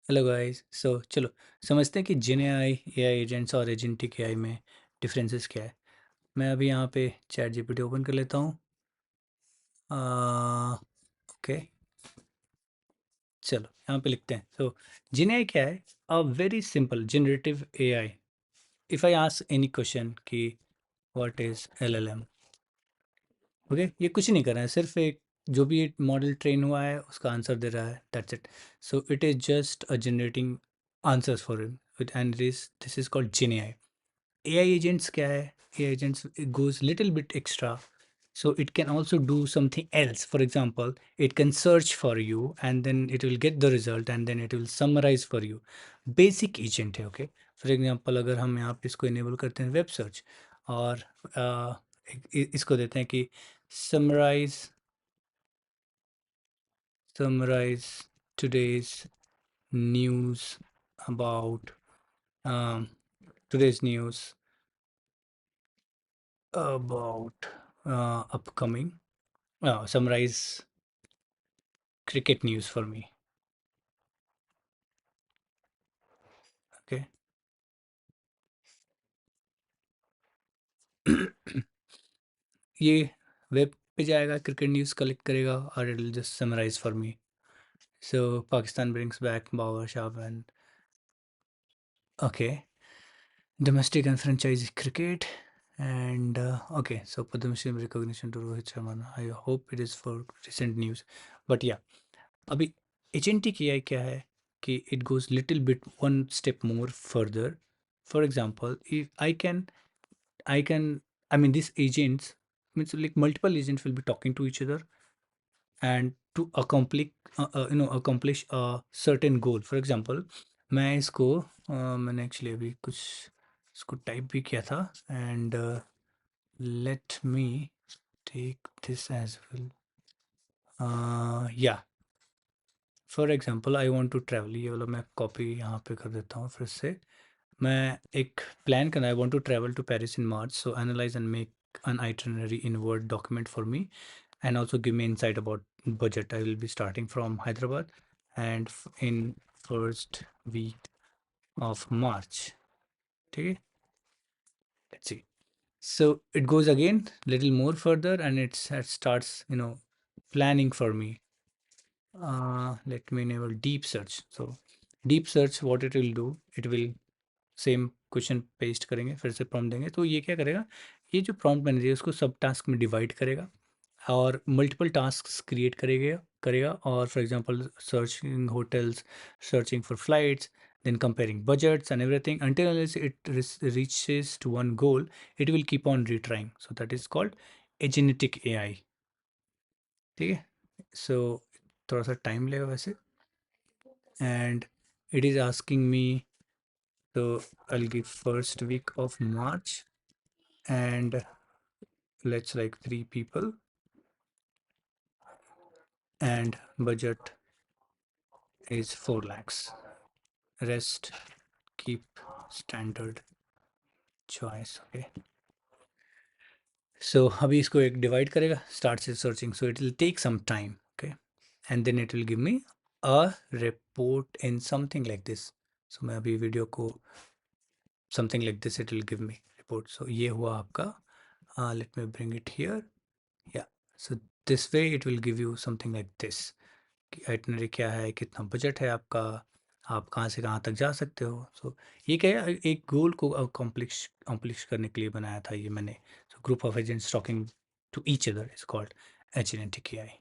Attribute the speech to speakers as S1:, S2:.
S1: Hello guys. चलो समझते हैं कि जिन एआई एजेंट्स और एजेंटिक एआई में डिफरेंसेस क्या है। मैं अभी यहाँ पे चैट जीपीटी ओपन कर लेता हूँ। ओके, चलो यहाँ पे लिखते हैं। जिन एआई क्या है? A very simple generative AI. If I ask any question कि व्हाट इज़ एलएलएम, ओके, ये कुछ नहीं कर रहा है, सिर्फ एक जो भी मॉडल ट्रेन हुआ है उसका आंसर दे रहा है, that's it. So it is just a generating answers for him, and this is called gen AI. AI agents क्या है? AI agents, it goes little bit extra. So it can also do something else. For example, it can search for you and then it will get the result and then it will summarize for you. Basic agent है, okay? For example, अगर हम यहाँ पे इसको enable करते हैं web search और इसको देते हैं कि summarize summarize today's news about um, today's news about upcoming summarize cricket news for me. Okay. ये वेब पे जाएगा, क्रिकेट न्यूज़ कलेक्ट करेगा और it will just summarise for me. So Pakistan brings back Babar Shah and okay, domestic and franchise cricket and okay, so Padma Shri recognition to Rohit Sharma. I hope it is for recent news, but yeah, अभी agentic AI क्या है कि it goes little bit one step more further. For example, if I can, I mean, these agents means like multiple agents will be talking to each other and to accomplish a certain goal. For example, मैं इसको मैंने actually अभी कुछ इसको type भी किया था and let me take this as well. या for example I want to travel, ये वाला मैं कॉपी यहाँ पे कर देता हूँ फिर से। मैं एक प्लान करना, I want to travel to Paris in March, so analyse and make an itinerary in Word document for me and also give me insight about budget. I will be starting from Hyderabad and in first week of March. Okay, let's see. So it goes again little more further and it starts, planning for me. Let me enable deep search. So deep search, what it will do, it will same question paste करेंगे, फिर से prompt देंगे तो ये क्या करेगा, ये जो प्रॉम्प्ट मैनेजर है उसको सब टास्क में डिवाइड करेगा और मल्टीपल टास्क्स क्रिएट करेगा करेगा और for example searching hotels, searching for flights, then comparing budgets and everything until unless it reaches to one goal, it will keep on retrying. So that is called agentic AI. ठीक है, सो थोड़ा सा time लेगा वैसे and it is asking me, so I'll give first week of March and let's like 3 people and budget is 4 lakhs. Rest keep standard choice. Okay. So अभी इसको एक divide करेगा, start से searching, so it will take some time. Okay, and then it will give me a report in something like this. So मैं अभी video को something like this it will give me report. So ये हुआ आपका, let me bring it here. Yeah, so this way it will give you something like this कि itinerary क्या है, कितना बजट है आपका, आप कहाँ से कहाँ तक जा सकते हो। सो ये क्या है, एक गोल को अकम्प्लिश करने के लिए बनाया था ये मैंने। So group of agents talking to each other is called agentic AI.